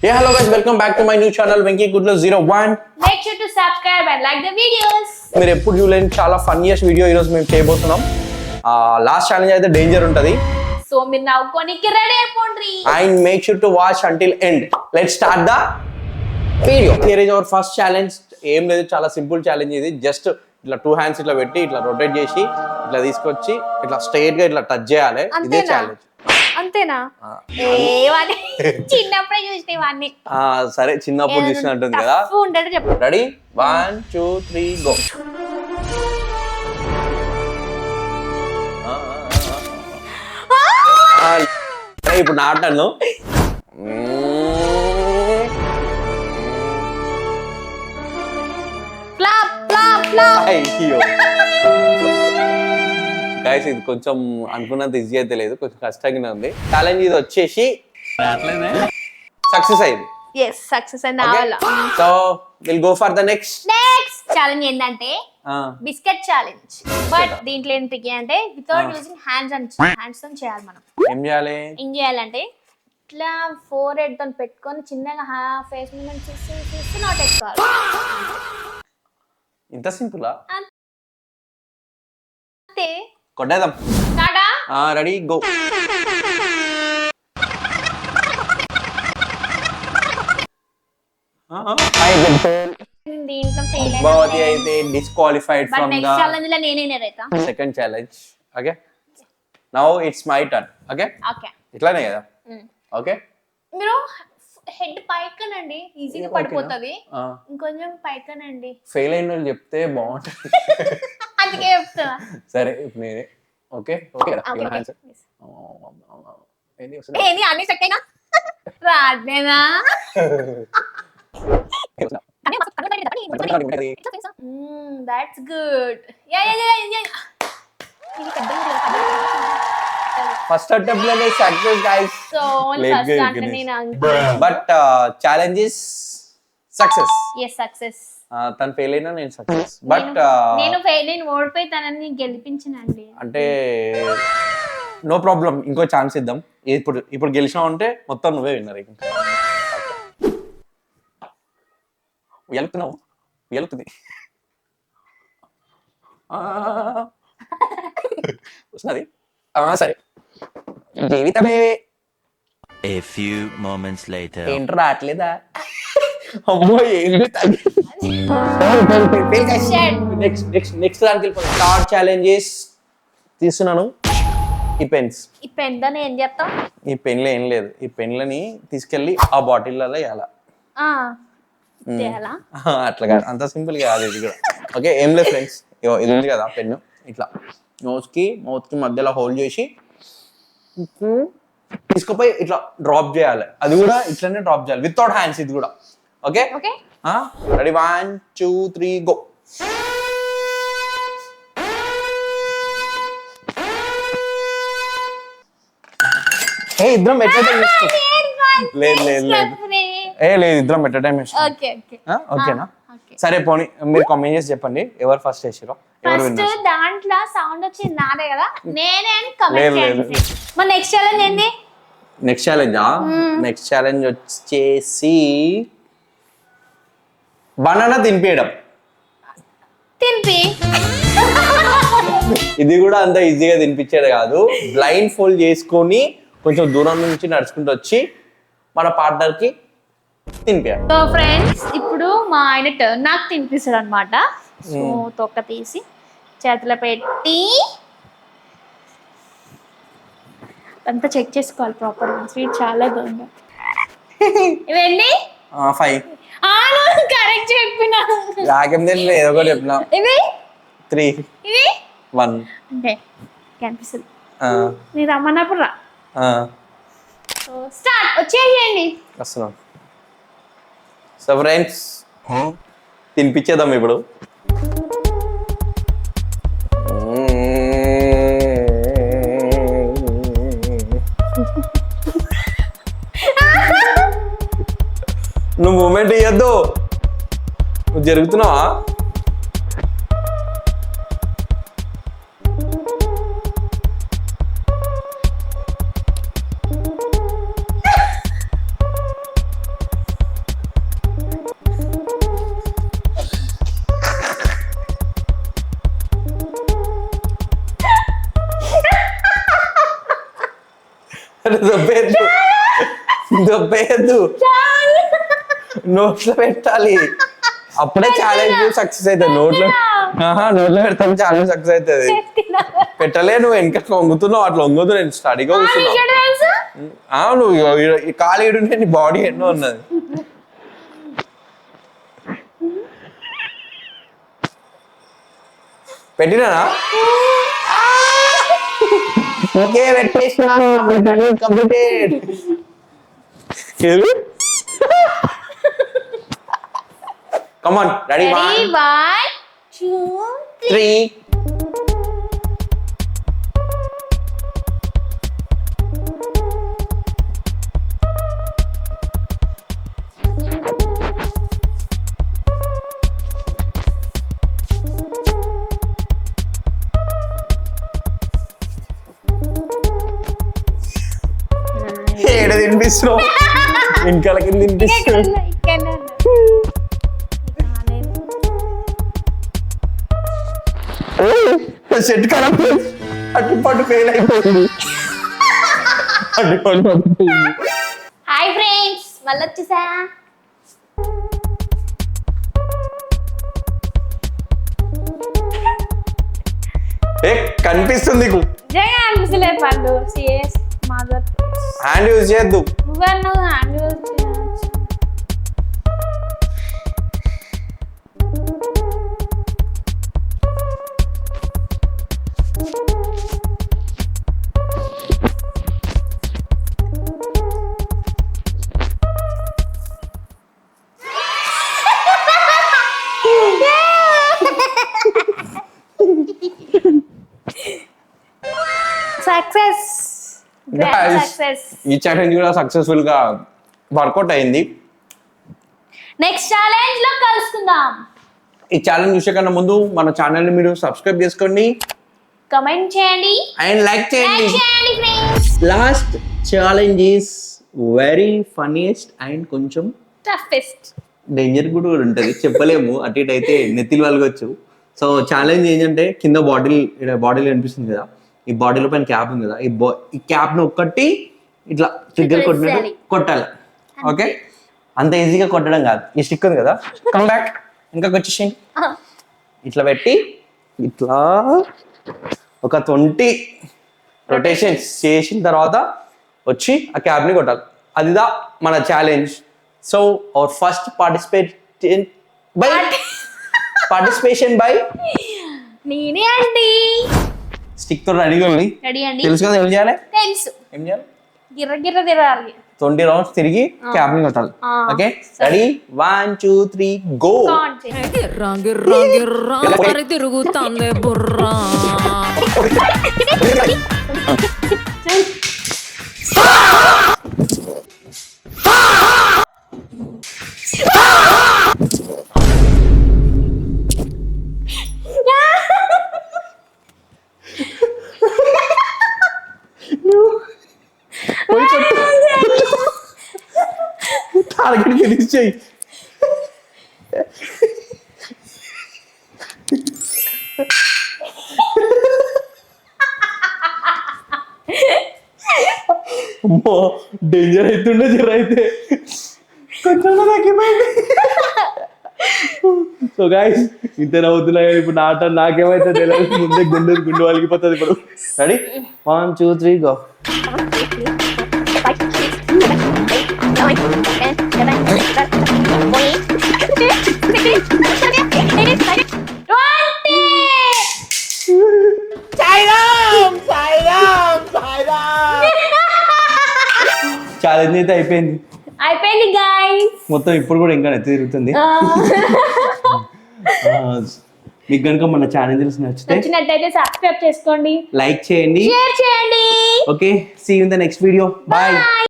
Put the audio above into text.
Hey, hello guys, welcome back to my new channel Venky Goodlo 01. Make sure to subscribe and like the videos. మీరు ఎప్పుడు చూడలేని చాలా funniest video ఈరోజు మేము చేయబోతున్నాం. లాస్ట్ ఛాలెంజ్ అయితే డేంజర్ ఉంటుంది. సో మీరు నవ్వుకోనికి రెడీ అయిపోండి. And make sure to watch until end. Let's start the video. Here is our first challenge. ఏం లేదు, చాలా సింపుల్ ఛాలెంజ్ ఇది. జస్ట్ ఇట్లా 2 hands ఇట్లా పెట్టి ఇట్లా రొటేట్ చేసి ఇట్లా తీసుకొచ్చి ఇట్లా స్ట్రైట్ గా ఇట్లా టచ్ చేయాలి. ఇదే ఛాలెంజ్. అంతేనా? ఏవని చిన్నప్పుడే చూసిన ఇవన్నీ. సరే, చిన్నప్పుడు చూసినట్టుంది కదా. చెప్పు. Ready 1 2 3 go. ఇప్పుడు నా టర్న్. గైస్, ఇది కొంచెం అనుకున్నంత ఈజీ అయితే లేదు, కొంచెం కష్టంగానే ఉంది. ఛాలెంజ్ ఇది వచ్చేసి సక్సెస్ అయింది. yes success and all. So we'll go for the next challenge ఏంటంటే బిస్కెట్ ఛాలెంజ్. బట్ దీంట్లో ఏం ట్రిక్ అంటే వితౌట్ యూజింగ్ హ్యాండ్స్ తో చేయాలి. మనం ఏం చేయాలంటే ఇట్లా ఫోర్ హెడ్ తో పెట్టుకొని చిన్నగా ఫేస్ మూమెంట్ చేసి నోట్ వేసుకోవాలి. ఇంత సింపులా? అంతే. కొట్టేద్దాం. Ready go. దీంట్లో ఫెయిల్ బావతి అయితే disqualified from the next challenge లో నేనే నేరైతా. Second challenge. Okay, now it's my turn. Okay okay, ఇట్లానే కదా. ఓకే, మీరు హెడ్ పైకనండి, ఈజీగా పడిపోతది. ఇంకొంచెం పైకనండి. ఫెయిల్ అయిన వాళ్ళు చెప్తే బాగుంటుంది. అందుకే చెప్తున్నా. సరే, ఇప్పుడు నేనే. ఓకే ఓకే ఏంది అన్ని సెకండ్ రాదేనా? That's good. ఫస్ట్ అటెంప్ట్ లోనే సక్సెస్ గైస్. సో ఫస్ట్ అంటే నేను but challenge is success. yes success. తను ఫెయిల్ అయినా నేను సక్సెస్. బట్ నేను ఓడిపోయి తనని గెలిపించినండి. అంటే నో ప్రాబ్లం, ఇంకో ఛాన్స్ ఇద్దాం. ఇప్పుడు గెలిచినావు అంటే మొత్తం నువ్వే విన్నర్. వెళ్తున్నావు, వెళ్తుంది. వస్తున్నది. సరే, జీవితమే. A few moments later. ఏంటి రావట్లేదా? అమ్మో, ఏంటి నెక్స్ట్ దానికి వెళ్ళిపోతాం. థర్డ్ ఛాలెంజెస్ తీస్తున్నాను. ఈ పెన్స్. ఈ పెన్ దాన్ని ఏం చేస్తాం? ఈ పెన్లో ఏం లేదు, ఈ పెన్లని తీసుకెళ్ళి ఆ బాటిల్లో వేయాలా. అట్లా కాదు, అంత సింపుల్ కాదు ఇది కూడా. ఓకే, ఏం లేదు ఫ్రెండ్స్, ఇది ఉంది కదా పెన్ను. ఇట్లా మౌత్ కి మధ్యలో హోల్డ్ చేసి తీసుకుపోయి ఇట్లా డ్రాప్ చేయాలి. అది కూడా ఇట్లానే డ్రాప్ చేయాలి వితౌట్ హ్యాండ్స్. ఇది కూడా ఓకే. Ready 1 2 3 go. ఇద్దరం పెట్టే టైం లేదు ఇద్దరం పెట్టే టైం ఓకేనా? సరే, పోనీ మీరు కామెంట్ చేసి చెప్పండి ఎవరు ఫస్ట్ చేసారో. ఫస్ట్ దాంట్లో సౌండ్ వచ్చింది నాదే కదా, నేనే అని కామెంట్ చేయండి. మరి నెక్స్ట్ ఛాలెంజ్ ఏంది? నెక్స్ట్ ఛాలెంజ్ వచ్చేసి బనానా తినిపించడం. ఇది కూడా అంత ఈజీగా తినిపించేది కాదు. బ్లైండ్ ఫోల్డ్ చేసుకొని కొంచెం దూరం నుంచి నడుచుకుంటూ వచ్చి మన పార్ట్నర్ కి తినిపించాలి. సో ఫ్రెండ్స్, ఇప్పుడు మా ఆయన టర్న్ నాకు తినిపిస్తాడు అనమాట. సో తొక్క తీసి చేతిలో పెట్టి అంతా చెక్ చేసుకోవాలి ప్రాపర్ గా. స్వీట్ చాలా బాగుంది. ఇవన్నీ 5. కరెక్ట్ చెప్పినా. నాకేం తెలియదు, ఏదో ఒకటి చెప్పినా. ఇవి 3. ఇవి 1. అంటే కనిపిస్తుంది. మీరు రమ్మన్నప్పుడు రా. సో స్టార్ట్, వచ్చేయండి. వస్తున్నాం. సో ఫ్రెండ్స్, తినిపించేద్దాం ఇప్పుడు. నువ్వు మూమెంట్ ఇయ్యద్దు, నువ్వు జరుగుతున్నావా? దొబ్బేయద్దు నోట్లో పెట్టాలి అప్పుడే ఛాలెంజ్ సక్సెస్ అవుతుంది నోట్లో పెడతాను ఛాలెంజ్ సక్సెస్ అవుతుంది పెట్టలే నువ్వు వెనక వంగుతున్నావు అట్లా వంగదు నేను స్టడీగా కూర్చున్నావు నువ్వు ఈ కాలు ఏడుంటే నీ బాడీ ఎన్నో ఉన్నది పెట్టినానా ఓకే పెట్టేసినా completed Come on, ready? Ready? 1, 2, 3. 3. ఏడ తినిపిస్తున్నావు వెనకాల కింద తినిపిస్తున్నావు సెట్ కరెక్ట్ అట్టుపాటు ఫెయిల్ అయిపోయింది హాయ్ ఫ్రెండ్స్ మళ్ళీ వచ్చేసా ఏ కనిపిస్తుంది నీకు నిజంగా అనిపిస్తలేదు పండు సిఎస్ మదర్ హ్యాండ్ యూజ్ చేయొద్దు నువ్వు హ్యాండ్ యూజ్ చేయొచ్చు సక్సెస్ సక్సెస్ ఈ ఛాలెంజ్ కూడా సక్సెస్ఫుల్ గా వర్కౌట్ అయింది నెక్స్ట్ ఛాలెంజ్ లో కలుసుకుందాం ఈ ఛాలెంజ్ చూసే కన్నా ముందు మన ఛానల్ ని మీరు సబ్స్క్రైబ్ చేసుకోండి కమెంట్ చేయండి అండ్ లైక్ చేయండి friends last challenge is very funniest and కొంచెం టఫెస్ట్ డేంజర్ కూడా ఉంటుంది చెప్పలేము అటు ఇటు అయితే నెత్తిలు వలగొచ్చు సో ఛాలెంజ్ ఏంటంటే కింద బాటిల్ కనిపిస్తుంది కదా ఈ బాటిల్ పైన క్యాప్ ఉంది కదా ఈ క్యాప్ ను ఒక్కటి ఇట్లా ట్రిగ్గర్ కొట్టినట్టు కొట్టాలి ఓకే అంత ఈజీగా కొట్టడం కాదు ఈ స్టిక్ ఉంది కదా కమ్ బ్యాక్ ఇంకా వచ్చేసేయండి ఇట్లా పెట్టి ఇట్లా ఒక 20 రొటేషన్స్ చేసిన తర్వాత వచ్చి ఆ క్యాప్ ని కొట్టాలి అదిదా మన challenge so our first participation by నేనే అండి స్టిక్ తో రెడీగా ఉంది రెడీ అండి తెలుసు కదా ఏం చేయాలి తెలుసు ఏం చేయాలి గిర్ర గిర్ర తిరగాలి 20 రౌండ్స్ తిరిగి క్యాప్ ని కొట్టాలి ఓకే రెడీ 1 2 3 గో తిరుగుతాందే బుర్రా టార్గెట్ ఫినిష్ చేయి అమ్మో డేంజర్ అవుతుండే జర అయితే కొంచెం తగ్గిపోయింది సో గాయస్ ఇంత నవ్వుతున్నా ఇప్పుడు నా ఆట నాకేమైతే తెలియదు ముందే గుండు వలిగిపోతుంది ఇప్పుడు రెడీ 1 2 3 గో ఛాలెంజ్ అయితే అయిపోయింది గైస్ మొత్తం ఇప్పుడు కూడా ఇంకా నెత్తి తిరుగుతుంది మీకు కనుక మన ఛాలెంజెస్ నచ్చినట్టయితే సబ్స్క్రైబ్ చేసుకోండి లైక్ చేయండి షేర్ చేయండి okay see you in the next video by